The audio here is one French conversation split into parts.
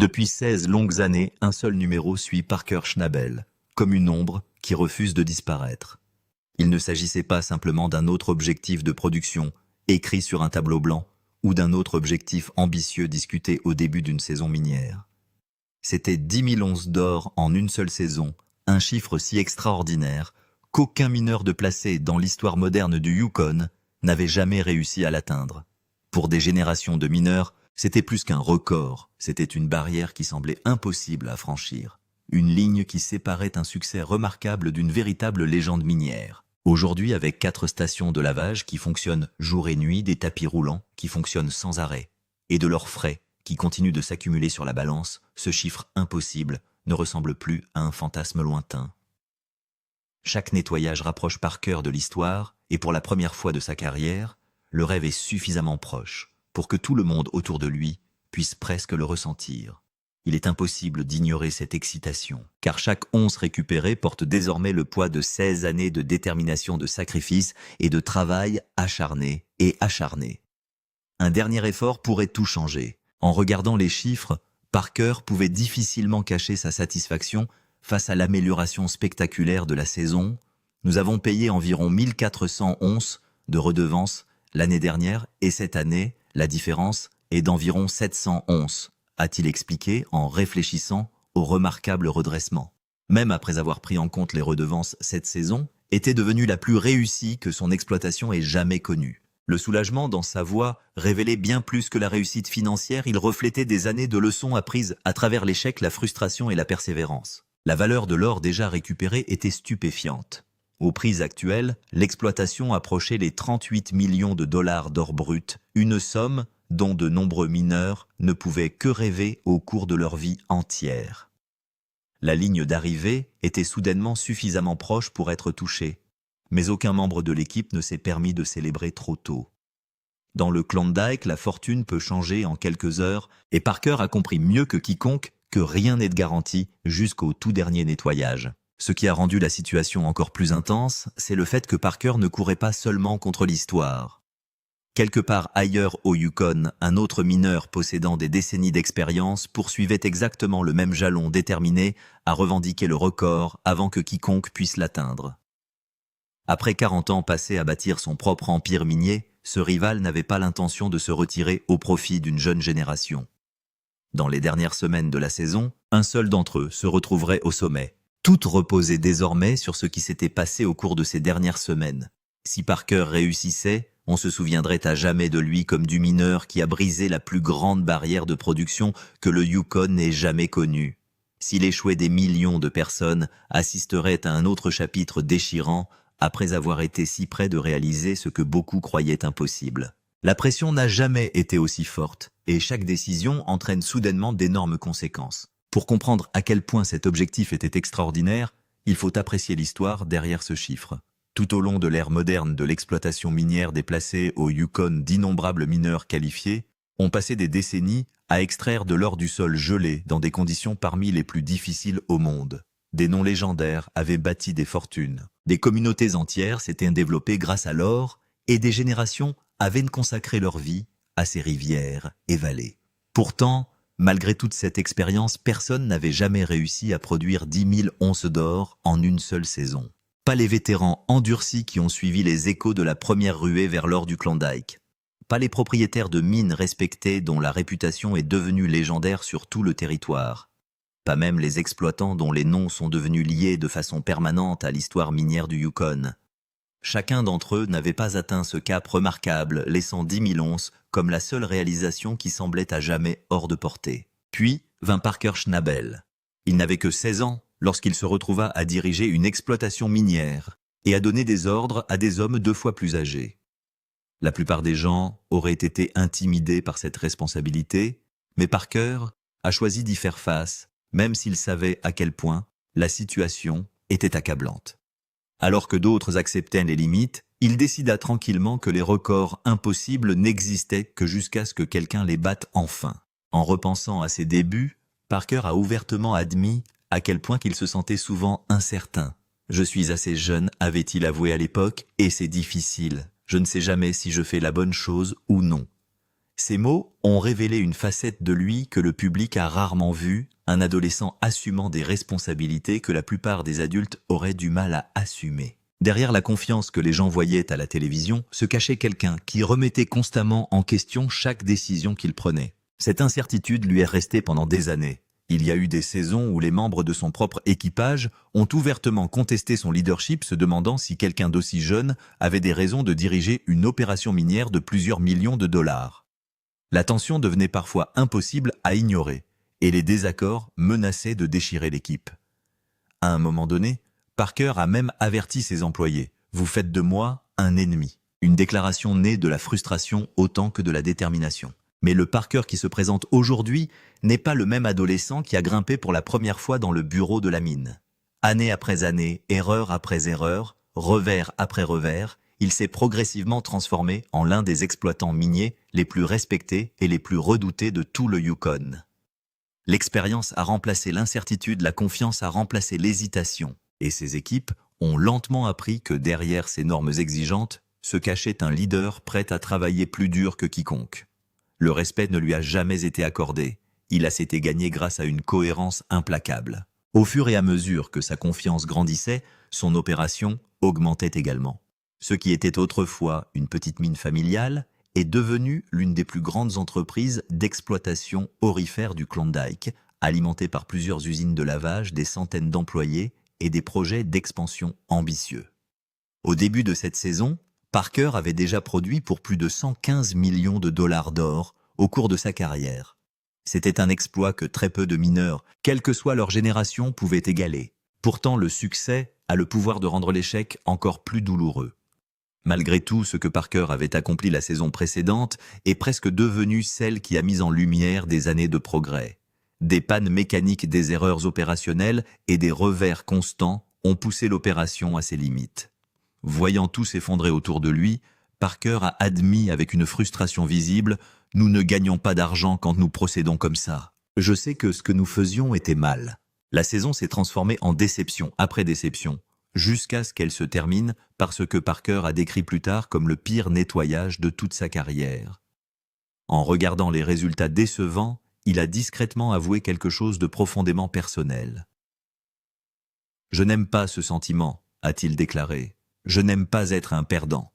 Depuis 16 longues années, un seul numéro suit Parker Schnabel, comme une ombre qui refuse de disparaître. Il ne s'agissait pas simplement d'un autre objectif de production, écrit sur un tableau blanc, ou d'un autre objectif ambitieux discuté au début d'une saison minière. C'était 10 000 onces d'or en une seule saison, un chiffre si extraordinaire qu'aucun mineur de placé dans l'histoire moderne du Yukon n'avait jamais réussi à l'atteindre. Pour des générations de mineurs, c'était plus qu'un record, c'était une barrière qui semblait impossible à franchir. Une ligne qui séparait un succès remarquable d'une véritable légende minière. Aujourd'hui, avec 4 stations de lavage qui fonctionnent jour et nuit, des tapis roulants qui fonctionnent sans arrêt, et de leurs frais qui continuent de s'accumuler sur la balance, ce chiffre impossible ne ressemble plus à un fantasme lointain. Chaque nettoyage rapproche Parker de l'histoire, et pour la première fois de sa carrière, le rêve est suffisamment proche pour que tout le monde autour de lui puisse presque le ressentir. Il est impossible d'ignorer cette excitation, car chaque once récupérée porte désormais le poids de 16 années de détermination, de sacrifice et de travail acharné et acharné. Un dernier effort pourrait tout changer. En regardant les chiffres, Parker pouvait difficilement cacher sa satisfaction face à l'amélioration spectaculaire de la saison. Nous avons payé environ 1400 onces de redevances l'année dernière et cette année, la différence est d'environ 700 onces, a-t-il expliqué en réfléchissant au remarquable redressement. Même après avoir pris en compte les redevances, cette saison était devenue la plus réussie que son exploitation ait jamais connue. Le soulagement dans sa voix révélait bien plus que la réussite financière, il reflétait des années de leçons apprises à travers l'échec, la frustration et la persévérance. La valeur de l'or déjà récupéré était stupéfiante. Aux prix actuels, l'exploitation approchait les 38 millions de dollars d'or brut, une somme dont de nombreux mineurs ne pouvaient que rêver au cours de leur vie entière. La ligne d'arrivée était soudainement suffisamment proche pour être touchée, mais aucun membre de l'équipe ne s'est permis de célébrer trop tôt. Dans le Klondike, la fortune peut changer en quelques heures, et Parker a compris mieux que quiconque que rien n'est de garanti jusqu'au tout dernier nettoyage. Ce qui a rendu la situation encore plus intense, c'est le fait que Parker ne courait pas seulement contre l'histoire. Quelque part ailleurs au Yukon, un autre mineur possédant des décennies d'expérience poursuivait exactement le même jalon déterminé à revendiquer le record avant que quiconque puisse l'atteindre. Après 40 ans passés à bâtir son propre empire minier, ce rival n'avait pas l'intention de se retirer au profit d'une jeune génération. Dans les dernières semaines de la saison, un seul d'entre eux se retrouverait au sommet. Tout reposait désormais sur ce qui s'était passé au cours de ces dernières semaines. Si Parker réussissait, on se souviendrait à jamais de lui comme du mineur qui a brisé la plus grande barrière de production que le Yukon ait jamais connue. S'il échouait, des millions de personnes assisteraient à un autre chapitre déchirant après avoir été si près de réaliser ce que beaucoup croyaient impossible. La pression n'a jamais été aussi forte, et chaque décision entraîne soudainement d'énormes conséquences. Pour comprendre à quel point cet objectif était extraordinaire, il faut apprécier l'histoire derrière ce chiffre. Tout au long de l'ère moderne de l'exploitation minière déplacée au Yukon, d'innombrables mineurs qualifiés ont passé des décennies à extraire de l'or du sol gelé dans des conditions parmi les plus difficiles au monde. Des noms légendaires avaient bâti des fortunes. Des communautés entières s'étaient développées grâce à l'or et des générations avaient consacré leur vie à ces rivières et vallées. Pourtant, malgré toute cette expérience, personne n'avait jamais réussi à produire 10 000 onces d'or en une seule saison. Pas les vétérans endurcis qui ont suivi les échos de la première ruée vers l'or du Klondike. Pas les propriétaires de mines respectés dont la réputation est devenue légendaire sur tout le territoire. Pas même les exploitants dont les noms sont devenus liés de façon permanente à l'histoire minière du Yukon. Chacun d'entre eux n'avait pas atteint ce cap remarquable, laissant 10 000 onces comme la seule réalisation qui semblait à jamais hors de portée. Puis vint Parker Schnabel. Il n'avait que 16 ans lorsqu'il se retrouva à diriger une exploitation minière et à donner des ordres à des hommes 2 fois plus âgés. La plupart des gens auraient été intimidés par cette responsabilité, mais Parker a choisi d'y faire face, même s'il savait à quel point la situation était accablante. Alors que d'autres acceptaient les limites, il décida tranquillement que les records impossibles n'existaient que jusqu'à ce que quelqu'un les batte enfin. En repensant à ses débuts, Parker a ouvertement admis à quel point qu'il se sentait souvent incertain. « Je suis assez jeune », avait-il avoué à l'époque, « et c'est difficile. Je ne sais jamais si je fais la bonne chose ou non. » Ces mots ont révélé une facette de lui que le public a rarement vue, un adolescent assumant des responsabilités que la plupart des adultes auraient du mal à assumer. Derrière la confiance que les gens voyaient à la télévision se cachait quelqu'un qui remettait constamment en question chaque décision qu'il prenait. Cette incertitude lui est restée pendant des années. Il y a eu des saisons où les membres de son propre équipage ont ouvertement contesté son leadership, se demandant si quelqu'un d'aussi jeune avait des raisons de diriger une opération minière de plusieurs millions de dollars. La tension devenait parfois impossible à ignorer, et les désaccords menaçaient de déchirer l'équipe. À un moment donné, Parker a même averti ses employés « Vous faites de moi un ennemi », une déclaration née de la frustration autant que de la détermination. Mais le Parker qui se présente aujourd'hui n'est pas le même adolescent qui a grimpé pour la première fois dans le bureau de la mine. Année après année, erreur après erreur, revers après revers, il s'est progressivement transformé en l'un des exploitants miniers les plus respectés et les plus redoutés de tout le Yukon. L'expérience a remplacé l'incertitude, la confiance a remplacé l'hésitation, et ses équipes ont lentement appris que derrière ces normes exigeantes se cachait un leader prêt à travailler plus dur que quiconque. Le respect ne lui a jamais été accordé, il a s'était gagné grâce à une cohérence implacable. Au fur et à mesure que sa confiance grandissait, son opération augmentait également. Ce qui était autrefois une petite mine familiale est devenu l'une des plus grandes entreprises d'exploitation aurifère du Klondike, alimentée par plusieurs usines de lavage, des centaines d'employés et des projets d'expansion ambitieux. Au début de cette saison, Parker avait déjà produit pour plus de 115 millions de dollars d'or au cours de sa carrière. C'était un exploit que très peu de mineurs, quelle que soit leur génération, pouvaient égaler. Pourtant, le succès a le pouvoir de rendre l'échec encore plus douloureux. Malgré tout, ce que Parker avait accompli la saison précédente est presque devenu celle qui a mis en lumière des années de progrès. Des pannes mécaniques, des erreurs opérationnelles et des revers constants ont poussé l'opération à ses limites. Voyant tout s'effondrer autour de lui, Parker a admis avec une frustration visible « Nous ne gagnons pas d'argent quand nous procédons comme ça. Je sais que ce que nous faisions était mal. » La saison s'est transformée en déception après déception, jusqu'à ce qu'elle se termine par ce que Parker a décrit plus tard comme le pire nettoyage de toute sa carrière. En regardant les résultats décevants, il a discrètement avoué quelque chose de profondément personnel. « Je n'aime pas ce sentiment », a-t-il déclaré. « Je n'aime pas être un perdant. »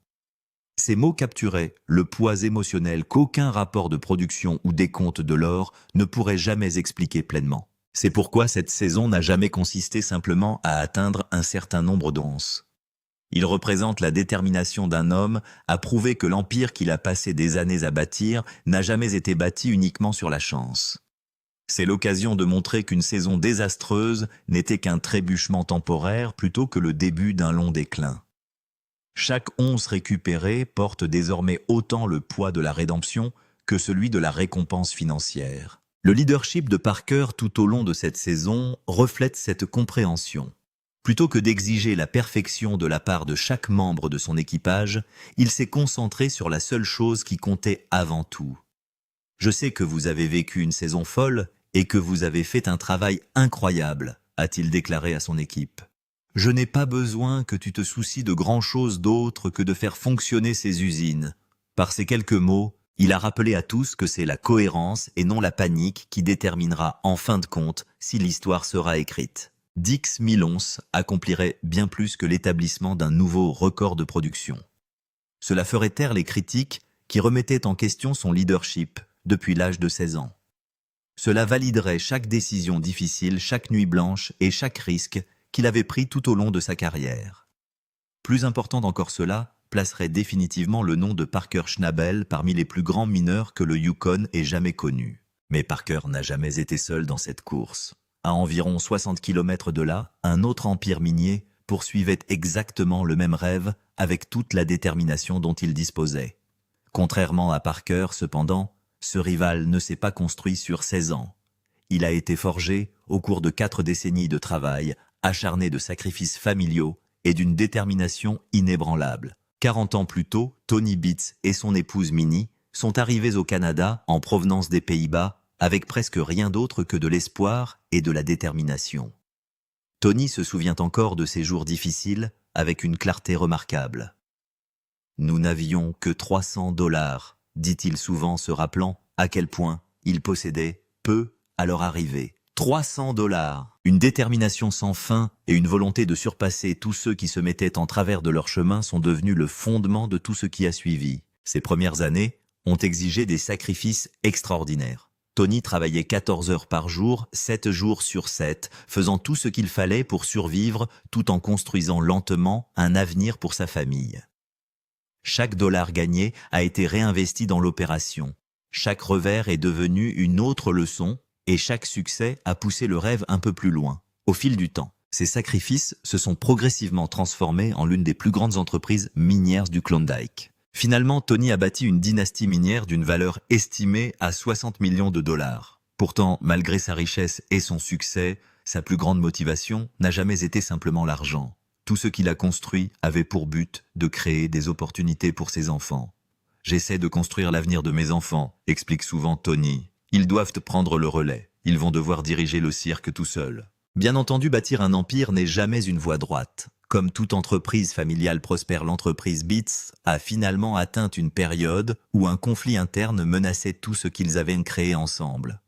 Ces mots capturaient le poids émotionnel qu'aucun rapport de production ou décompte de l'or ne pourrait jamais expliquer pleinement. C'est pourquoi cette saison n'a jamais consisté simplement à atteindre un certain nombre d'onces. Il représente la détermination d'un homme à prouver que l'empire qu'il a passé des années à bâtir n'a jamais été bâti uniquement sur la chance. C'est l'occasion de montrer qu'une saison désastreuse n'était qu'un trébuchement temporaire plutôt que le début d'un long déclin. Chaque once récupérée porte désormais autant le poids de la rédemption que celui de la récompense financière. Le leadership de Parker tout au long de cette saison reflète cette compréhension. Plutôt que d'exiger la perfection de la part de chaque membre de son équipage, il s'est concentré sur la seule chose qui comptait avant tout. « Je sais que vous avez vécu une saison folle et que vous avez fait un travail incroyable », a-t-il déclaré à son équipe. « Je n'ai pas besoin que tu te soucies de grand-chose d'autre que de faire fonctionner ces usines. » Par ces quelques mots, il a rappelé à tous que c'est la cohérence et non la panique qui déterminera en fin de compte si l'histoire sera écrite. 10 000 onces accomplirait bien plus que l'établissement d'un nouveau record de production. Cela ferait taire les critiques qui remettaient en question son leadership depuis l'âge de 16 ans. Cela validerait chaque décision difficile, chaque nuit blanche et chaque risque qu'il avait pris tout au long de sa carrière. Plus important encore, cela placerait définitivement le nom de Parker Schnabel parmi les plus grands mineurs que le Yukon ait jamais connus. Mais Parker n'a jamais été seul dans cette course. À environ 60 km de là, un autre empire minier poursuivait exactement le même rêve avec toute la détermination dont il disposait. Contrairement à Parker, cependant, ce rival ne s'est pas construit sur 16 ans. Il a été forgé au cours de 4 décennies de travail, acharné de sacrifices familiaux et d'une détermination inébranlable. 40 ans plus tôt, Tony Beets et son épouse Minnie sont arrivés au Canada en provenance des Pays-Bas avec presque rien d'autre que de l'espoir et de la détermination. Tony se souvient encore de ces jours difficiles avec une clarté remarquable. « Nous n'avions que 300 $, dit-il souvent, se rappelant à quel point il possédait peu à leur arrivée. 300 $. Une détermination sans fin et une volonté de surpasser tous ceux qui se mettaient en travers de leur chemin sont devenus le fondement de tout ce qui a suivi. Ces premières années ont exigé des sacrifices extraordinaires. Tony travaillait 14 heures par jour, 7 jours sur 7, faisant tout ce qu'il fallait pour survivre tout en construisant lentement un avenir pour sa famille. Chaque dollar gagné a été réinvesti dans l'opération. Chaque revers est devenu une autre leçon et chaque succès a poussé le rêve un peu plus loin. Au fil du temps, ces sacrifices se sont progressivement transformés en l'une des plus grandes entreprises minières du Klondike. Finalement, Tony a bâti une dynastie minière d'une valeur estimée à 60 millions de dollars. Pourtant, malgré sa richesse et son succès, sa plus grande motivation n'a jamais été simplement l'argent. Tout ce qu'il a construit avait pour but de créer des opportunités pour ses enfants. « J'essaie de construire l'avenir de mes enfants », explique souvent Tony. « Ils doivent prendre le relais. Ils vont devoir diriger le cirque tout seuls. » Bien entendu, bâtir un empire n'est jamais une voie droite. Comme toute entreprise familiale prospère, l'entreprise Beats a finalement atteint une période où un conflit interne menaçait tout ce qu'ils avaient créé ensemble.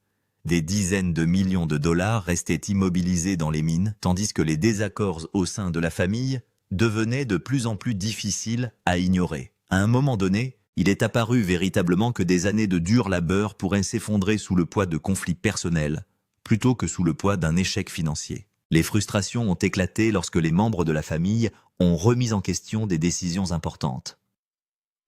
Des dizaines de millions de dollars restaient immobilisés dans les mines, tandis que les désaccords au sein de la famille devenaient de plus en plus difficiles à ignorer. À un moment donné, il est apparu véritablement que des années de dur labeur pourraient s'effondrer sous le poids de conflits personnels, plutôt que sous le poids d'un échec financier. Les frustrations ont éclaté lorsque les membres de la famille ont remis en question des décisions importantes.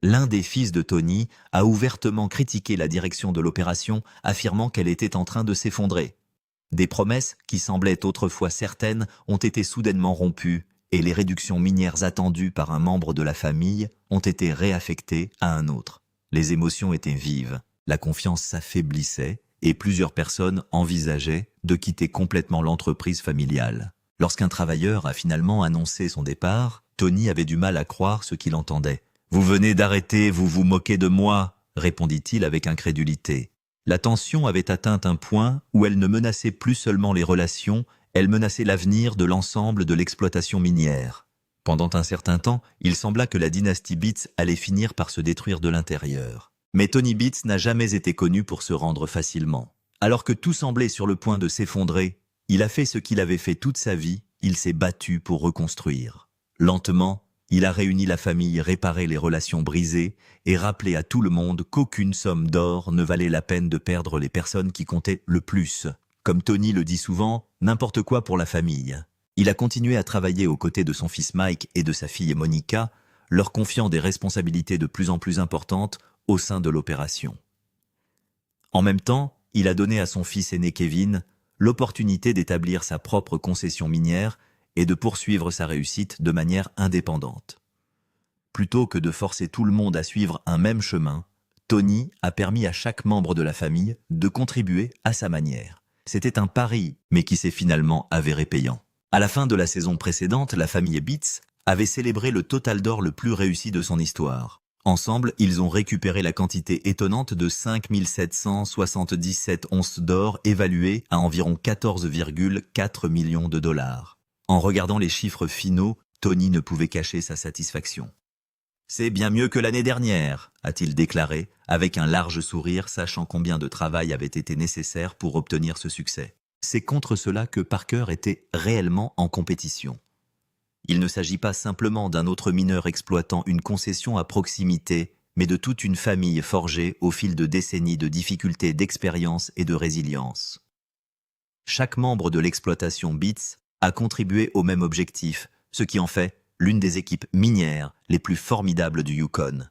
L'un des fils de Tony a ouvertement critiqué la direction de l'opération, affirmant qu'elle était en train de s'effondrer. Des promesses qui semblaient autrefois certaines ont été soudainement rompues et les réductions minières attendues par un membre de la famille ont été réaffectées à un autre. Les émotions étaient vives, la confiance s'affaiblissait et plusieurs personnes envisageaient de quitter complètement l'entreprise familiale. Lorsqu'un travailleur a finalement annoncé son départ, Tony avait du mal à croire ce qu'il entendait. « Vous venez d'arrêter, vous vous moquez de moi », répondit-il avec incrédulité. La tension avait atteint un point où elle ne menaçait plus seulement les relations, elle menaçait l'avenir de l'ensemble de l'exploitation minière. Pendant un certain temps, il sembla que la dynastie Beats allait finir par se détruire de l'intérieur. Mais Tony Beats n'a jamais été connu pour se rendre facilement. Alors que tout semblait sur le point de s'effondrer, il a fait ce qu'il avait fait toute sa vie, il s'est battu pour reconstruire. Lentement, il a réuni la famille, réparé les relations brisées et rappelé à tout le monde qu'aucune somme d'or ne valait la peine de perdre les personnes qui comptaient le plus. Comme Tony le dit souvent, n'importe quoi pour la famille. Il a continué à travailler aux côtés de son fils Mike et de sa fille Monica, leur confiant des responsabilités de plus en plus importantes au sein de l'opération. En même temps, il a donné à son fils aîné Kevin l'opportunité d'établir sa propre concession minière et de poursuivre sa réussite de manière indépendante. Plutôt que de forcer tout le monde à suivre un même chemin, Tony a permis à chaque membre de la famille de contribuer à sa manière. C'était un pari, mais qui s'est finalement avéré payant. À la fin de la saison précédente, la famille Beats avait célébré le total d'or le plus réussi de son histoire. Ensemble, ils ont récupéré la quantité étonnante de 5 777 onces d'or évaluées à environ 14,4 millions de dollars. En regardant les chiffres finaux, Tony ne pouvait cacher sa satisfaction. « C'est bien mieux que l'année dernière », a-t-il déclaré, avec un large sourire, sachant combien de travail avait été nécessaire pour obtenir ce succès. C'est contre cela que Parker était réellement en compétition. Il ne s'agit pas simplement d'un autre mineur exploitant une concession à proximité, mais de toute une famille forgée au fil de décennies de difficultés, d'expérience et de résilience. Chaque membre de l'exploitation Beats a contribué au même objectif, ce qui en fait l'une des équipes minières les plus formidables du Yukon.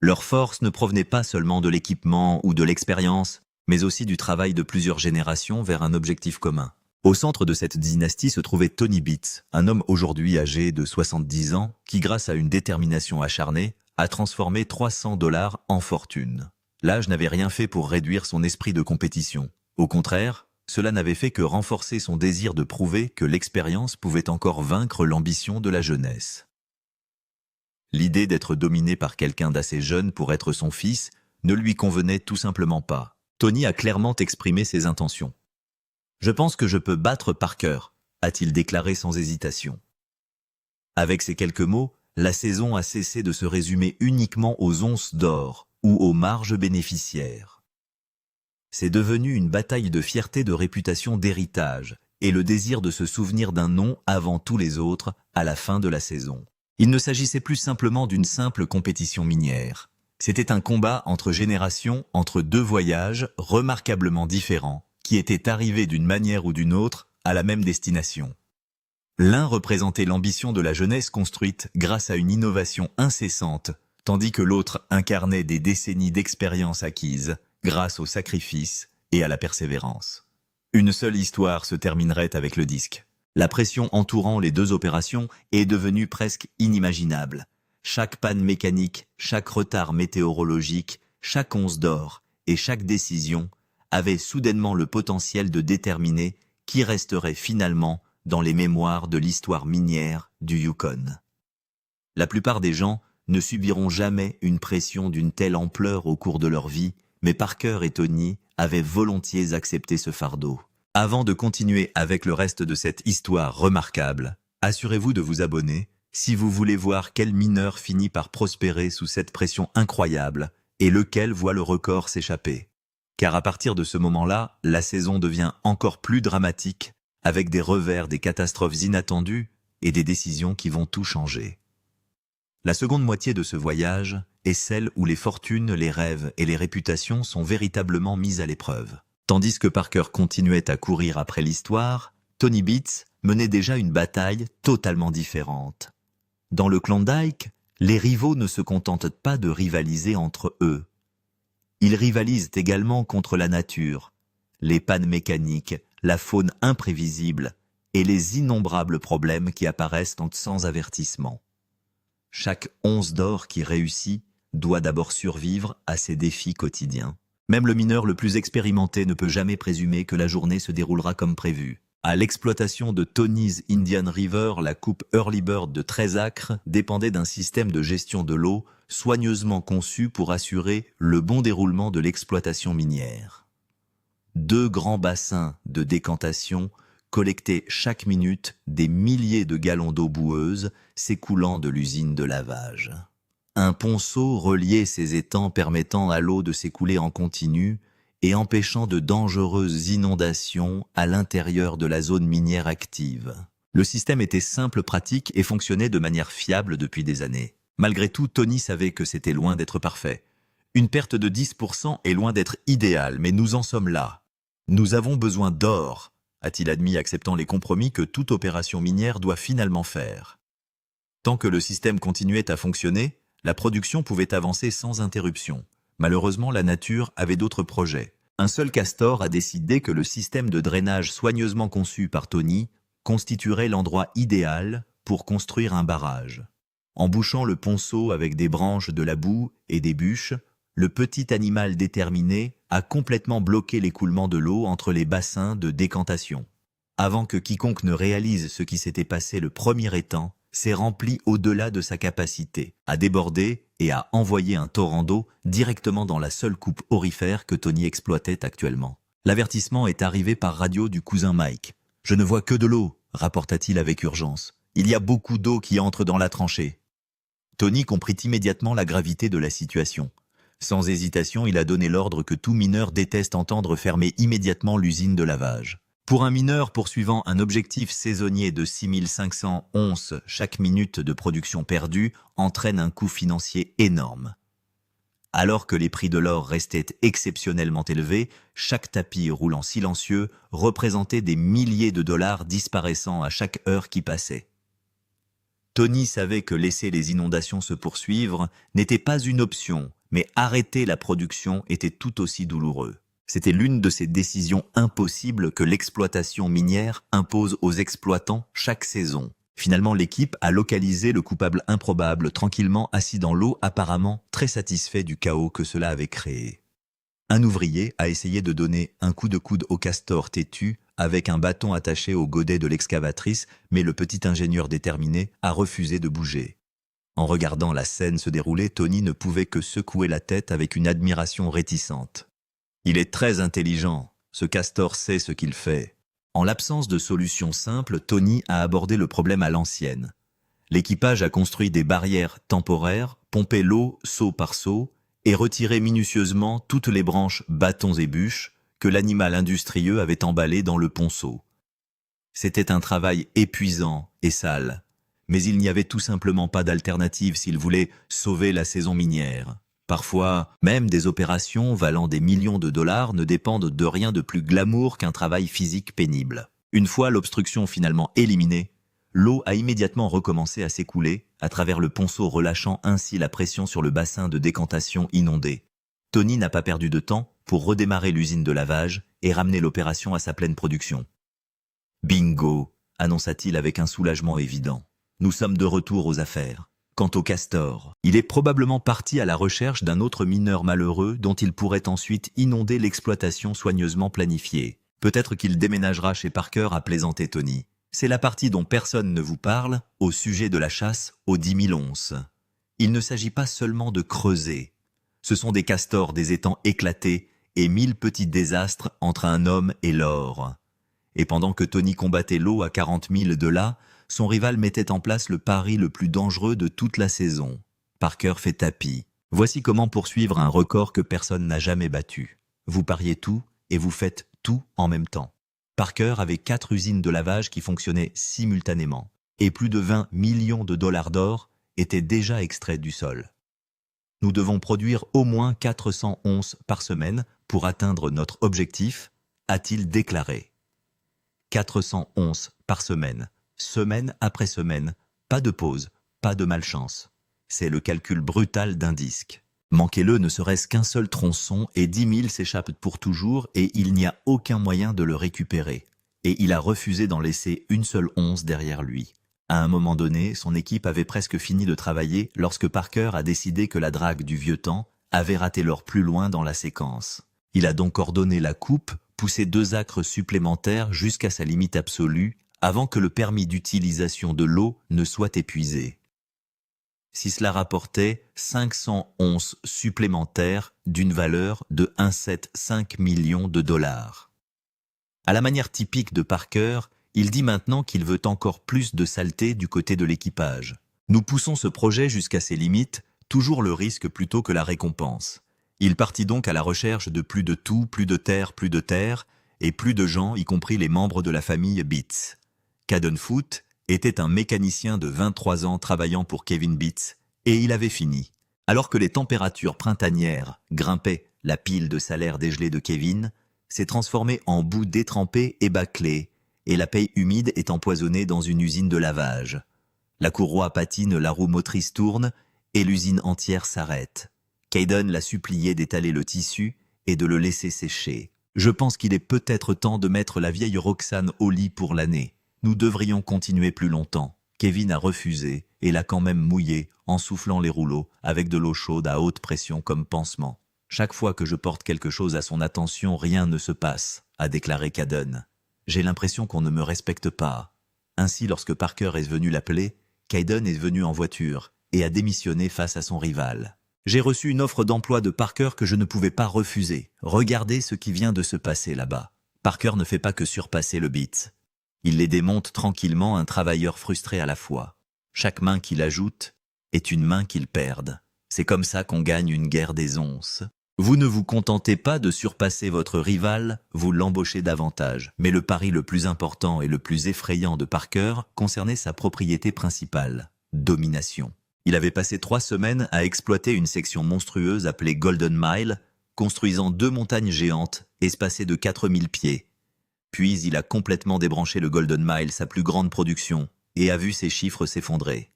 Leur force ne provenait pas seulement de l'équipement ou de l'expérience, mais aussi du travail de plusieurs générations vers un objectif commun. Au centre de cette dynastie se trouvait Tony Beats, un homme aujourd'hui âgé de 70 ans qui, grâce à une détermination acharnée, a transformé 300 $ en fortune. L'âge n'avait rien fait pour réduire son esprit de compétition. Au contraire, cela n'avait fait que renforcer son désir de prouver que l'expérience pouvait encore vaincre l'ambition de la jeunesse. L'idée d'être dominé par quelqu'un d'assez jeune pour être son fils ne lui convenait tout simplement pas. Tony a clairement exprimé ses intentions. « Je pense que je peux battre Parker », a-t-il déclaré sans hésitation. Avec ces quelques mots, La saison a cessé de se résumer uniquement aux onces d'or ou aux marges bénéficiaires. C'est devenu une bataille de fierté, de réputation, d'héritage, et le désir de se souvenir d'un nom avant tous les autres à la fin de la saison. Il ne s'agissait plus simplement d'une simple compétition minière. C'était un combat entre générations, entre deux voyages remarquablement différents, qui étaient arrivés d'une manière ou d'une autre à la même destination. L'un représentait l'ambition de la jeunesse construite grâce à une innovation incessante, tandis que l'autre incarnait des décennies d'expérience acquises grâce au sacrifice et à la persévérance. Une seule histoire se terminerait avec le disque. La pression entourant les deux opérations est devenue presque inimaginable. Chaque panne mécanique, chaque retard météorologique, chaque once d'or et chaque décision avait soudainement le potentiel de déterminer qui resterait finalement dans les mémoires de l'histoire minière du Yukon. La plupart des gens ne subiront jamais une pression d'une telle ampleur au cours de leur vie, mais Parker et Tony avaient volontiers accepté ce fardeau. Avant de continuer avec le reste de cette histoire remarquable, assurez-vous de vous abonner si vous voulez voir quel mineur finit par prospérer sous cette pression incroyable et lequel voit le record s'échapper. Car à partir de ce moment-là, la saison devient encore plus dramatique, avec des revers, des catastrophes inattendues et des décisions qui vont tout changer. La seconde moitié de ce voyage est celle où les fortunes, les rêves et les réputations sont véritablement mises à l'épreuve. Tandis que Parker continuait à courir après l'histoire, Tony Beets menait déjà une bataille totalement différente. Dans le Klondike, les rivaux ne se contentent pas de rivaliser entre eux. Ils rivalisent également contre la nature, les pannes mécaniques, la faune imprévisible et les innombrables problèmes qui apparaissent sans avertissement. Chaque once d'or qui réussit doit d'abord survivre à ces défis quotidiens. Même le mineur le plus expérimenté ne peut jamais présumer que la journée se déroulera comme prévu. À l'exploitation de Tony's Indian River, la coupe Early Bird de 13 acres dépendait d'un système de gestion de l'eau soigneusement conçu pour assurer le bon déroulement de l'exploitation minière. 2 grands bassins de décantation collectaient chaque minute des milliers de gallons d'eau boueuse s'écoulant de l'usine de lavage. Un ponceau reliait ces étangs permettant à l'eau de s'écouler en continu et empêchant de dangereuses inondations à l'intérieur de la zone minière active. Le système était simple, pratique et fonctionnait de manière fiable depuis des années. Malgré tout, Tony savait que c'était loin d'être parfait. Une perte de 10% est loin d'être idéale, mais nous en sommes là. Nous avons besoin d'or, a-t-il admis, acceptant les compromis que toute opération minière doit finalement faire. Tant que le système continuait à fonctionner, la production pouvait avancer sans interruption. Malheureusement, la nature avait d'autres projets. Un seul castor a décidé que le système de drainage soigneusement conçu par Tony constituerait l'endroit idéal pour construire un barrage. En bouchant le ponceau avec des branches, de la boue et des bûches, le petit animal déterminé a complètement bloqué l'écoulement de l'eau entre les bassins de décantation. Avant que quiconque ne réalise ce qui s'était passé, le premier étang s'est rempli au-delà de sa capacité, a débordé et a envoyé un torrent d'eau directement dans la seule coupe aurifère que Tony exploitait actuellement. L'avertissement est arrivé par radio du cousin Mike. « Je ne vois que de l'eau », rapporta-t-il avec urgence. « Il y a beaucoup d'eau qui entre dans la tranchée. » Tony comprit immédiatement la gravité de la situation. Sans hésitation, il a donné l'ordre que tout mineur déteste entendre fermer immédiatement l'usine de lavage. Pour un mineur poursuivant un objectif saisonnier de 6500 onces chaque minute de production perdue entraîne un coût financier énorme. Alors que les prix de l'or restaient exceptionnellement élevés, chaque tapis roulant silencieux représentait des milliers de dollars disparaissant à chaque heure qui passait. Tony savait que laisser les inondations se poursuivre n'était pas une option, mais arrêter la production était tout aussi douloureux. C'était l'une de ces décisions impossibles que l'exploitation minière impose aux exploitants chaque saison. Finalement, l'équipe a localisé le coupable improbable, tranquillement assis dans l'eau, apparemment très satisfait du chaos que cela avait créé. Un ouvrier a essayé de donner un coup de coude au castor têtu avec un bâton attaché au godet de l'excavatrice, mais le petit ingénieur déterminé a refusé de bouger. En regardant la scène se dérouler, Tony ne pouvait que secouer la tête avec une admiration réticente. Il est très intelligent, ce castor sait ce qu'il fait. En l'absence de solution simple, Tony a abordé le problème à l'ancienne. L'équipage a construit des barrières temporaires, pompé l'eau seau par seau et retiré minutieusement toutes les branches, bâtons et bûches que l'animal industrieux avait emballées dans le ponceau. C'était un travail épuisant et sale, mais il n'y avait tout simplement pas d'alternative s'il voulait sauver la saison minière. Parfois, même des opérations valant des millions de dollars ne dépendent de rien de plus glamour qu'un travail physique pénible. Une fois l'obstruction finalement éliminée, l'eau a immédiatement recommencé à s'écouler, à travers le ponceau, relâchant ainsi la pression sur le bassin de décantation inondé. Tony n'a pas perdu de temps pour redémarrer l'usine de lavage et ramener l'opération à sa pleine production. « Bingo !» annonça-t-il avec un soulagement évident. « Nous sommes de retour aux affaires. » Quant au castor, il est probablement parti à la recherche d'un autre mineur malheureux dont il pourrait ensuite inonder l'exploitation soigneusement planifiée. Peut-être qu'il déménagera chez Parker, a plaisanté Tony. C'est la partie dont personne ne vous parle au sujet de la chasse aux 10 000 onces. Il ne s'agit pas seulement de creuser. Ce sont des castors des étangs éclatés et 1000 petits désastres entre un homme et l'or. Et pendant que Tony combattait l'eau à 40 000 de là, son rival mettait en place le pari le plus dangereux de toute la saison. Parker fait tapis. Voici comment poursuivre un record que personne n'a jamais battu. Vous pariez tout et vous faites tout en même temps. Parker avait 4 usines de lavage qui fonctionnaient simultanément, et plus de 20 millions de dollars d'or étaient déjà extraits du sol. Nous devons produire au moins 400 onces par semaine pour atteindre notre objectif, a-t-il déclaré. 400 onces par semaine. Semaine après semaine, pas de pause, pas de malchance. C'est le calcul brutal d'un disque. Manquez-le ne serait-ce qu'un seul tronçon et 10 000 s'échappent pour toujours et il n'y a aucun moyen de le récupérer. Et il a refusé d'en laisser une seule once derrière lui. À un moment donné, son équipe avait presque fini de travailler lorsque Parker a décidé que la drague du vieux temps avait raté l'heure plus loin dans la séquence. Il a donc ordonné la coupe, poussé 2 acres supplémentaires jusqu'à sa limite absolue, avant que le permis d'utilisation de l'eau ne soit épuisé. Si cela rapportait 500 onces supplémentaires d'une valeur de 1,75 million de dollars. À la manière typique de Parker, il dit maintenant qu'il veut encore plus de saleté du côté de l'équipage. Nous poussons ce projet jusqu'à ses limites, toujours le risque plutôt que la récompense. Il partit donc à la recherche de plus de tout, plus de terre, et plus de gens, y compris les membres de la famille Beats. Caden Foote était un mécanicien de 23 ans travaillant pour Kevin Beats, et il avait fini. Alors que les températures printanières grimpaient, la pile de salaire dégelé de Kevin s'est transformée en boue détrempée et bâclée, et la paille humide est empoisonnée dans une usine de lavage. La courroie patine, la roue motrice tourne, et l'usine entière s'arrête. Caden l'a supplié d'étaler le tissu et de le laisser sécher. « Je pense qu'il est peut-être temps de mettre la vieille Roxane au lit pour l'année. Nous devrions continuer plus longtemps. » Kevin a refusé et l'a quand même mouillé en soufflant les rouleaux avec de l'eau chaude à haute pression comme pansement. « Chaque fois que je porte quelque chose à son attention, rien ne se passe, » a déclaré Caden. « J'ai l'impression qu'on ne me respecte pas. » Ainsi, lorsque Parker est venu l'appeler, Caden est venu en voiture et a démissionné face à son rival. « J'ai reçu une offre d'emploi de Parker que je ne pouvais pas refuser. Regardez ce qui vient de se passer là-bas. » Parker ne fait pas que surpasser le Beats. Il les démonte tranquillement, un travailleur frustré à la fois. Chaque main qu'il ajoute est une main qu'il perd. C'est comme ça qu'on gagne une guerre des onces. Vous ne vous contentez pas de surpasser votre rival, vous l'embauchez davantage. Mais le pari le plus important et le plus effrayant de Parker concernait sa propriété principale, domination. Il avait passé 3 semaines à exploiter une section monstrueuse appelée Golden Mile, construisant 2 montagnes géantes, espacées de 4000 pieds. Puis il a complètement débranché le Golden Mile, sa plus grande production, et a vu ses chiffres s'effondrer.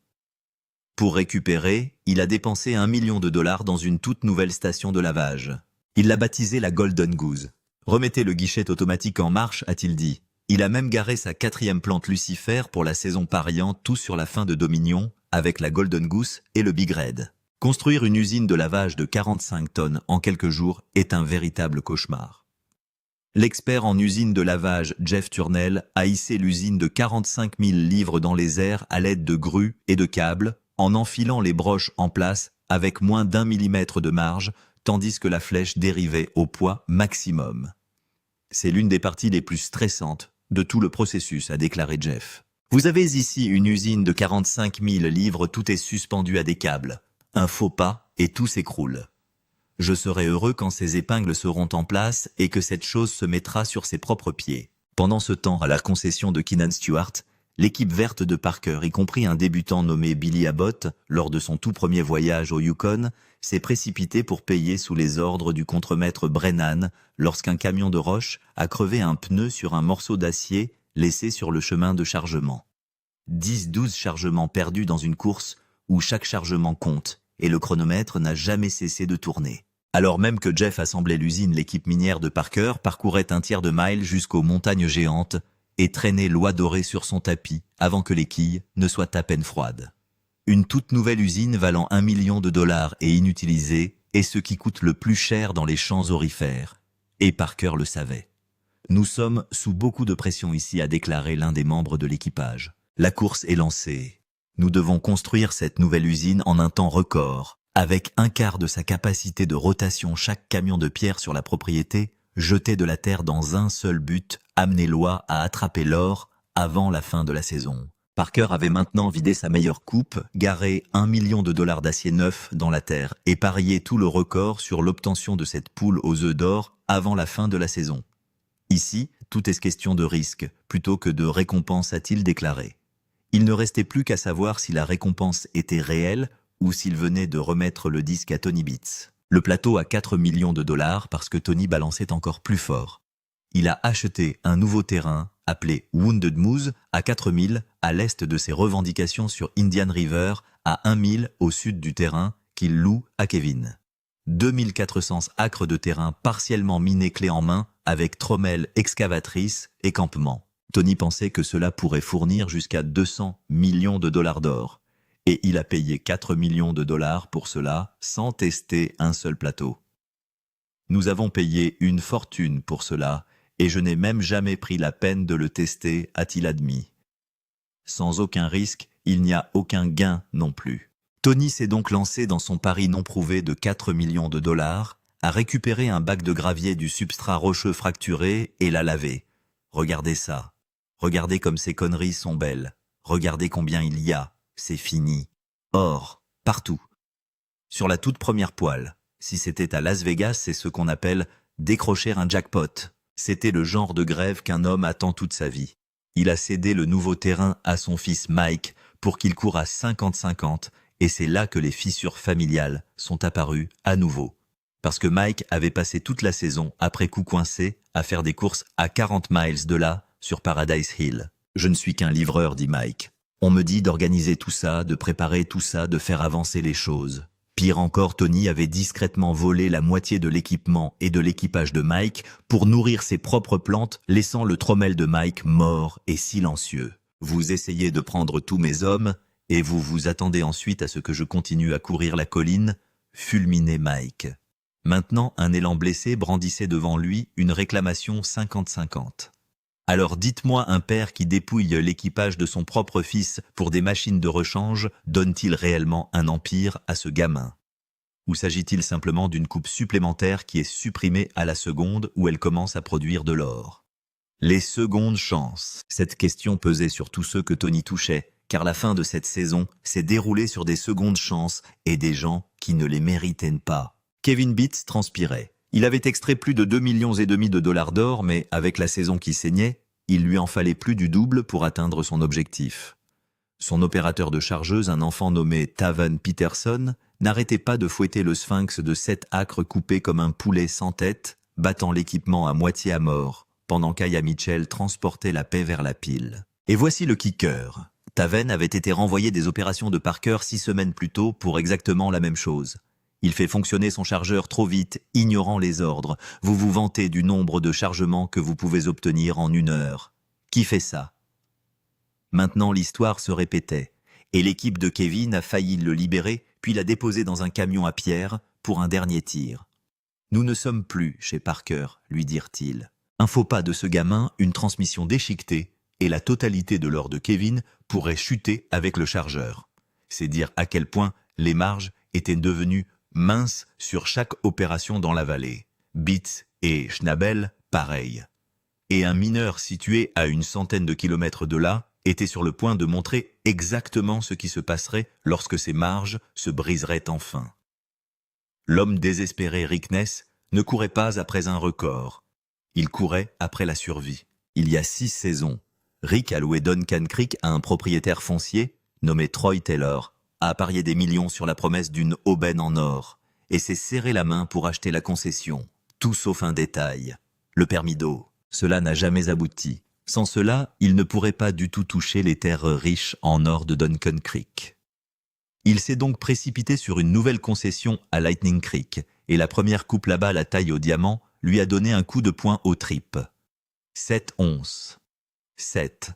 Pour récupérer, il a dépensé 1 million de dollars dans une toute nouvelle station de lavage. Il l'a baptisée la Golden Goose. « Remettez le guichet automatique en marche », a-t-il dit. Il a même garé sa 4e plante Lucifer pour la saison pariant, tout sur la fin de Dominion, avec la Golden Goose et le Big Red. Construire une usine de lavage de 45 tonnes en quelques jours est un véritable cauchemar. L'expert en usine de lavage Jeff Turnell a hissé l'usine de 45 000 livres dans les airs à l'aide de grues et de câbles, en enfilant les broches en place avec moins d'1 millimètre de marge, tandis que la flèche dérivait au poids maximum. C'est l'une des parties les plus stressantes de tout le processus, a déclaré Jeff. Vous avez ici une usine de 45 000 livres, tout est suspendu à des câbles. Un faux pas et tout s'écroule. Je serai heureux quand ces épingles seront en place et que cette chose se mettra sur ses propres pieds. Pendant ce temps, à la concession de Keenan Stewart, l'équipe verte de Parker, y compris un débutant nommé Billy Abbott, lors de son tout premier voyage au Yukon, s'est précipité pour payer sous les ordres du contremaître Brennan lorsqu'un camion de roche a crevé un pneu sur un morceau d'acier laissé sur le chemin de chargement. 10-12 chargements perdus dans une course où chaque chargement compte et le chronomètre n'a jamais cessé de tourner. Alors même que Jeff assemblait l'usine, l'équipe minière de Parker parcourait un tiers de mile jusqu'aux montagnes géantes et traînait l'oie dorée sur son tapis avant que les quilles ne soient à peine froides. Une toute nouvelle usine valant $1 million et inutilisée est ce qui coûte le plus cher dans les champs aurifères. Et Parker le savait. Nous sommes sous beaucoup de pression ici, a déclaré l'un des membres de l'équipage. La course est lancée. Nous devons construire cette nouvelle usine en un temps record. Avec un quart de sa capacité de rotation, chaque camion de pierre sur la propriété jetait de la terre dans un seul but, amener l'oie à attraper l'or avant la fin de la saison. Parker avait maintenant vidé sa meilleure coupe, garé $1 million d'acier neuf dans la terre et parié tout le record sur l'obtention de cette poule aux œufs d'or avant la fin de la saison. Ici, tout est question de risque, plutôt que de récompense, a-t-il déclaré. Il ne restait plus qu'à savoir si la récompense était réelle ou s'il venait de remettre le disque à Tony Beats. Le plateau a $4 millions parce que Tony balançait encore plus fort. Il a acheté un nouveau terrain appelé Wounded Moose à 4000 à l'est de ses revendications sur Indian River, à 1000 au sud du terrain qu'il loue à Kevin. 2400 acres de terrain partiellement minés clé en main avec trommelles excavatrices et campements. Tony pensait que cela pourrait fournir jusqu'à $200 millions d'or. Et il a payé $4 millions pour cela sans tester un seul plateau. Nous avons payé une fortune pour cela et je n'ai même jamais pris la peine de le tester, a-t-il admis. Sans aucun risque, il n'y a aucun gain non plus. Tony s'est donc lancé dans son pari non prouvé de $4 millions, a récupéré un bac de gravier du substrat rocheux fracturé et l'a lavé. Regardez ça. Regardez comme ces conneries sont belles. Regardez combien il y a. C'est fini. Or, partout. Sur la toute première poêle. Si c'était à Las Vegas, c'est ce qu'on appelle décrocher un jackpot. C'était le genre de grève qu'un homme attend toute sa vie. Il a cédé le nouveau terrain à son fils Mike pour qu'il court à 50-50 et c'est là que les fissures familiales sont apparues à nouveau. Parce que Mike avait passé toute la saison, après coup coincé, à faire des courses à 40 miles de là, sur Paradise Hill. Je ne suis qu'un livreur, dit Mike. On me dit d'organiser tout ça, de préparer tout ça, de faire avancer les choses. Pire encore, Tony avait discrètement volé la moitié de l'équipement et de l'équipage de Mike pour nourrir ses propres plantes, laissant le trommel de Mike mort et silencieux. Vous essayez de prendre tous mes hommes et vous vous attendez ensuite à ce que je continue à courir la colline, fulminait Mike. Maintenant, un élan blessé brandissait devant lui une réclamation 50-50. Alors dites-moi, un père qui dépouille l'équipage de son propre fils pour des machines de rechange donne-t-il réellement un empire à ce gamin? Ou s'agit-il simplement d'une coupe supplémentaire qui est supprimée à la seconde où elle commence à produire de l'or? Les secondes chances. Cette question pesait sur tous ceux que Tony touchait, car la fin de cette saison s'est déroulée sur des secondes chances et des gens qui ne les méritaient pas. Kevin Beats transpirait. Il avait extrait plus de $2,5 millions d'or, mais avec la saison qui saignait, il lui en fallait plus du double pour atteindre son objectif. Son opérateur de chargeuse, un enfant nommé Taven Peterson, n'arrêtait pas de fouetter le sphinx de 7 acres coupé comme un poulet sans tête, battant l'équipement à moitié à mort, pendant qu'Aya Mitchell transportait la paix vers la pile. Et voici le kicker. Taven avait été renvoyé des opérations de Parker 6 semaines plus tôt pour exactement la même chose. Il fait fonctionner son chargeur trop vite, ignorant les ordres. Vous vous vantez du nombre de chargements que vous pouvez obtenir en 1 heure. Qui fait ça? Maintenant, l'histoire se répétait, et l'équipe de Kevin a failli le libérer, puis l'a déposé dans un camion à pierre pour un dernier tir. Nous ne sommes plus chez Parker, lui dirent-ils. Un faux pas de ce gamin, une transmission déchiquetée, et la totalité de l'or de Kevin pourrait chuter avec le chargeur. C'est dire à quel point les marges étaient devenues minces sur chaque opération dans la vallée. Beats et Schnabel, pareil. Et un mineur situé à une centaine de kilomètres de là était sur le point de montrer exactement ce qui se passerait lorsque ces marges se briseraient enfin. L'homme désespéré Rick Ness ne courait pas après un record. Il courait après la survie. Il y a 6 saisons, Rick a loué Duncan Creek à un propriétaire foncier nommé Troy Taylor, a parié des millions sur la promesse d'une aubaine en or et s'est serré la main pour acheter la concession, tout sauf un détail, le permis d'eau. Cela n'a jamais abouti. Sans cela, il ne pourrait pas du tout toucher les terres riches en or de Duncan Creek. Il s'est donc précipité sur une nouvelle concession à Lightning Creek, et la première coupe là-bas à la taille au diamant lui a donné un coup de poing aux tripes. 7 onces. 7.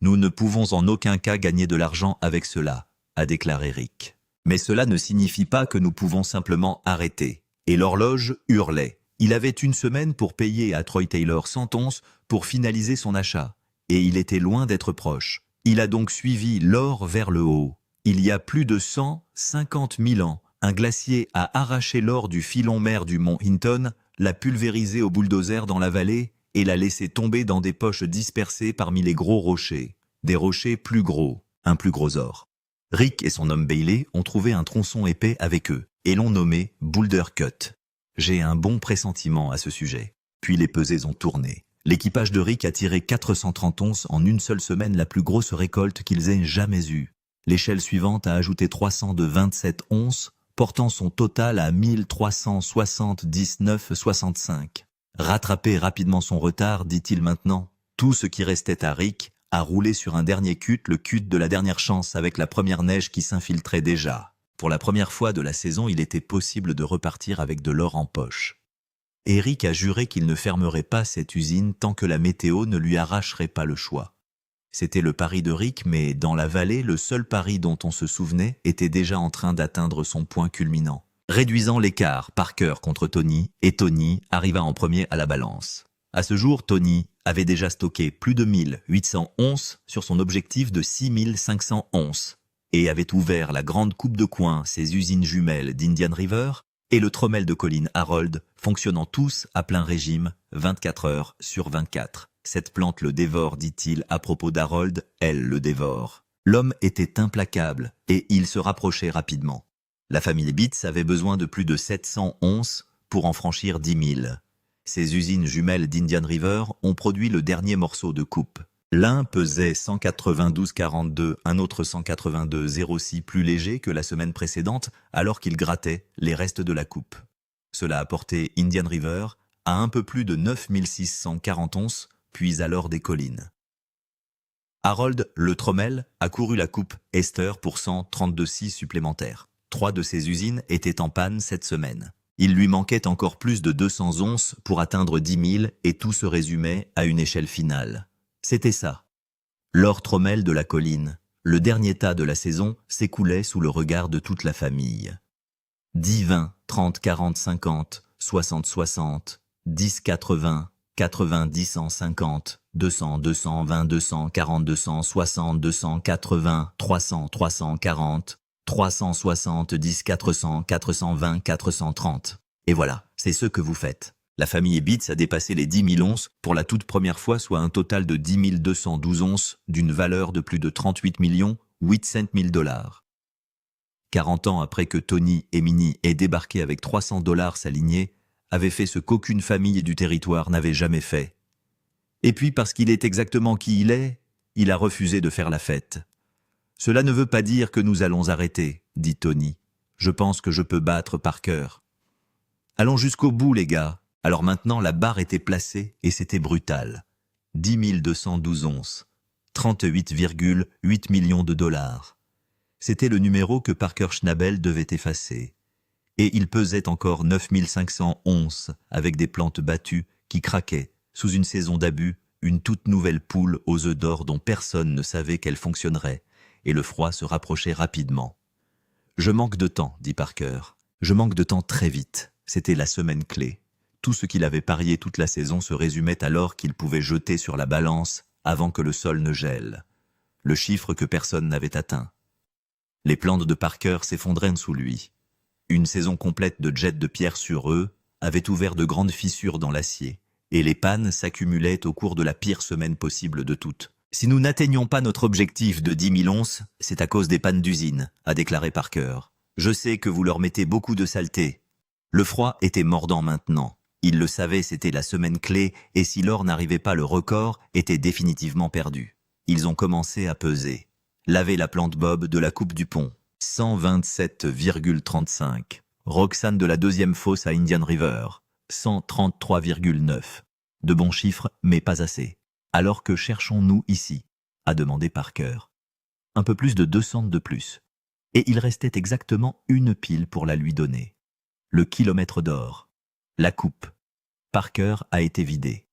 Nous ne pouvons en aucun cas gagner de l'argent avec cela, a déclaré Rick. Mais cela ne signifie pas que nous pouvons simplement arrêter. Et l'horloge hurlait. Il avait une semaine pour payer à Troy Taylor 100 onces pour finaliser son achat. Et il était loin d'être proche. Il a donc suivi l'or vers le haut. Il y a plus de 150 000 ans, un glacier a arraché l'or du filon mer du mont Hinton, l'a pulvérisé au bulldozer dans la vallée et l'a laissé tomber dans des poches dispersées parmi les gros rochers. Des rochers plus gros, un plus gros or. Rick et son homme Bailey ont trouvé un tronçon épais avec eux et l'ont nommé Boulder Cut. J'ai un bon pressentiment à ce sujet. Puis les pesées ont tourné. L'équipage de Rick a tiré 430 onces en une seule semaine, la plus grosse récolte qu'ils aient jamais eue. L'échelle suivante a ajouté 327 onces, portant son total à 1379,65. Rattraper rapidement son retard, dit-il maintenant. Tout ce qui restait à Rick a roulé sur un dernier cut, le cut de la dernière chance avec la première neige qui s'infiltrait déjà. Pour la première fois de la saison, il était possible de repartir avec de l'or en poche. Et Rick a juré qu'il ne fermerait pas cette usine tant que la météo ne lui arracherait pas le choix. C'était le pari de Rick, mais dans la vallée, le seul pari dont on se souvenait était déjà en train d'atteindre son point culminant. Réduisant l'écart, Parker contre Tony, et Tony arriva en premier à la balance. À ce jour, Tony avait déjà stocké plus de 1800 onces sur son objectif de 6500 onces et avait ouvert la grande coupe de coin, ses usines jumelles d'Indian River et le trommel de colline Harold, fonctionnant tous à plein régime 24 heures sur 24. Cette plante le dévore, dit-il à propos d'Harold, elle le dévore. L'homme était implacable et il se rapprochait rapidement. La famille Bitts avait besoin de plus de 700 onces pour en franchir 10 000. Ces usines jumelles d'Indian River ont produit le dernier morceau de coupe. L'un pesait 192,42, un autre 182,06 plus léger que la semaine précédente alors qu'il grattait les restes de la coupe. Cela a porté Indian River à un peu plus de 9640 onces, puis alors des collines. Harold, le trommel, a couru la coupe Esther pour 132,6 supplémentaires. 3 de ses usines étaient en panne cette semaine. Il lui manquait encore plus de 200 onces pour atteindre 10 000 et tout se résumait à une échelle finale. C'était ça. L'or trommel de la colline, le dernier tas de la saison, s'écoulait sous le regard de toute la famille. 10, 20, 30, 40, 50, 60, 60, 10, 80, 90, 150, 200, 220, 240, 260, 280, 300, 340, 360, 10, 400, 420, 430. Et voilà, c'est ce que vous faites. La famille Bitts a dépassé les 10 000 onces pour la toute première fois, soit un total de 10 212 onces d'une valeur de plus de 38 800 000 $. 40 ans après que Tony et Minnie aient débarqué avec 300 $ s'aligner, avait fait ce qu'aucune famille du territoire n'avait jamais fait. Et puis parce qu'il est exactement qui il est, il a refusé de faire la fête. Cela ne veut pas dire que nous allons arrêter, dit Tony. Je pense que je peux battre Parker. Allons jusqu'au bout, les gars. Alors maintenant, la barre était placée et c'était brutal. 10 212 onces, 38,8 millions de $. C'était le numéro que Parker Schnabel devait effacer. Et il pesait encore 9 500 onces avec des plantes battues qui craquaient sous une saison d'abus, une toute nouvelle poule aux œufs d'or dont personne ne savait qu'elle fonctionnerait, et le froid se rapprochait rapidement. « Je manque de temps, dit Parker. Je manque de temps très vite. C'était la semaine clé. Tout ce qu'il avait parié toute la saison se résumait alors qu'il pouvait jeter sur la balance avant que le sol ne gèle. Le chiffre que personne n'avait atteint. Les plantes de Parker s'effondraient sous lui. Une saison complète de jets de pierre sur eux avait ouvert de grandes fissures dans l'acier, et les pannes s'accumulaient au cours de la pire semaine possible de toutes. Si nous n'atteignons pas notre objectif de 10 000 onces, c'est à cause des pannes d'usine, a déclaré Parker. Je sais que vous leur mettez beaucoup de saleté. Le froid était mordant maintenant. Il le savait, c'était la semaine clé, et si l'or n'arrivait pas, le record était définitivement perdu. Ils ont commencé à peser. Laver la plante Bob de la coupe du pont. 127,35. Roxane de la deuxième fosse à Indian River. 133,9. De bons chiffres, mais pas assez. Alors que cherchons-nous ici? A demandé Parker. Un peu plus de 200 de plus. Et il restait exactement une pile pour la lui donner. Le kilomètre d'or. La coupe. Parker a été vidé.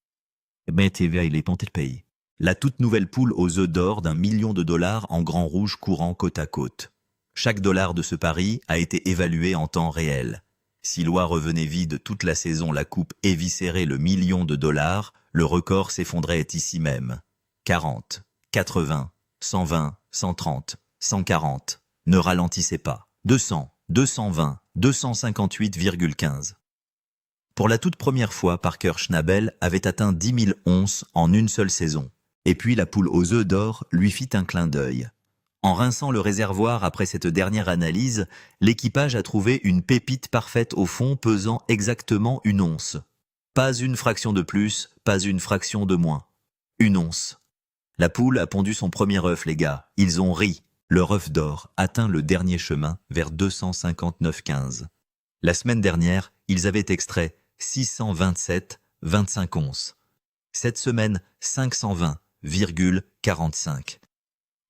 Mais TV, il est ponté le pays. La toute nouvelle poule aux œufs d'or d'1 million de dollars en grand rouge courant côte à côte. Chaque dollar de ce pari a été évalué en temps réel. Si l'oie revenait vide toute la saison, la coupe éviscérait le million de dollars, le record s'effondrait ici même. 40, 80, 120, 130, 140. Ne ralentissez pas. 200, 220, 258,15. Pour la toute première fois, Parker Schnabel avait atteint 10 000 onces en une seule saison. Et puis la poule aux œufs d'or lui fit un clin d'œil. En rinçant le réservoir après cette dernière analyse, l'équipage a trouvé une pépite parfaite au fond pesant exactement 1 once. Pas une fraction de plus, pas une fraction de moins. 1 once. La poule a pondu son premier œuf, les gars. Ils ont ri. Leur œuf d'or atteint le dernier chemin vers 259,15. La semaine dernière, ils avaient extrait 627,25 onces. Cette semaine, 520,45.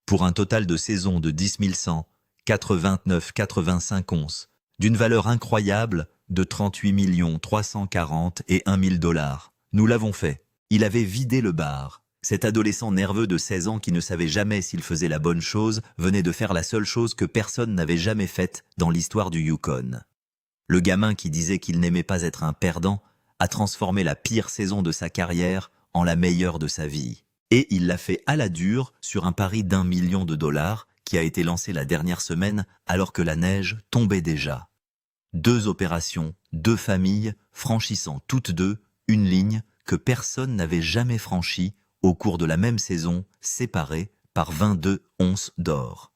Pour un total de saison de 10 100, 429,85 onces, d'une valeur incroyable de 38 340 et 1 000 dollars. Nous l'avons fait. Il avait vidé le bar. Cet adolescent nerveux de 16 ans qui ne savait jamais s'il faisait la bonne chose venait de faire la seule chose que personne n'avait jamais faite dans l'histoire du Yukon. Le gamin qui disait qu'il n'aimait pas être un perdant a transformé la pire saison de sa carrière en la meilleure de sa vie. Et il l'a fait à la dure sur un pari d'1 million de dollars qui a été lancé la dernière semaine alors que la neige tombait déjà. 2 opérations, 2 familles franchissant toutes deux une ligne que personne n'avait jamais franchie au cours de la même saison, séparée par 22 onces d'or.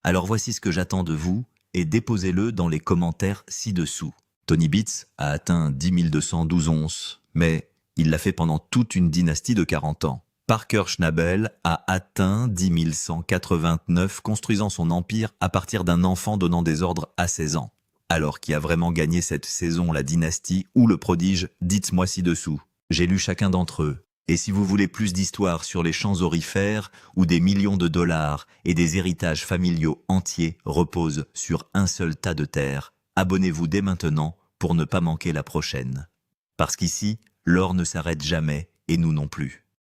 Alors voici ce que j'attends de vous et déposez-le dans les commentaires ci-dessous. Tony Beats a atteint 10 212 onces, mais il l'a fait pendant toute une dynastie de 40 ans. Parker Schnabel a atteint 10 189, construisant son empire à partir d'un enfant donnant des ordres à 16 ans. Alors qui a vraiment gagné cette saison la dynastie ou le prodige, dites-moi ci-dessous. J'ai lu chacun d'entre eux. Et si vous voulez plus d'histoires sur les champs aurifères où des millions de dollars et des héritages familiaux entiers reposent sur un seul tas de terre, abonnez-vous dès maintenant pour ne pas manquer la prochaine. Parce qu'ici, l'or ne s'arrête jamais et nous non plus.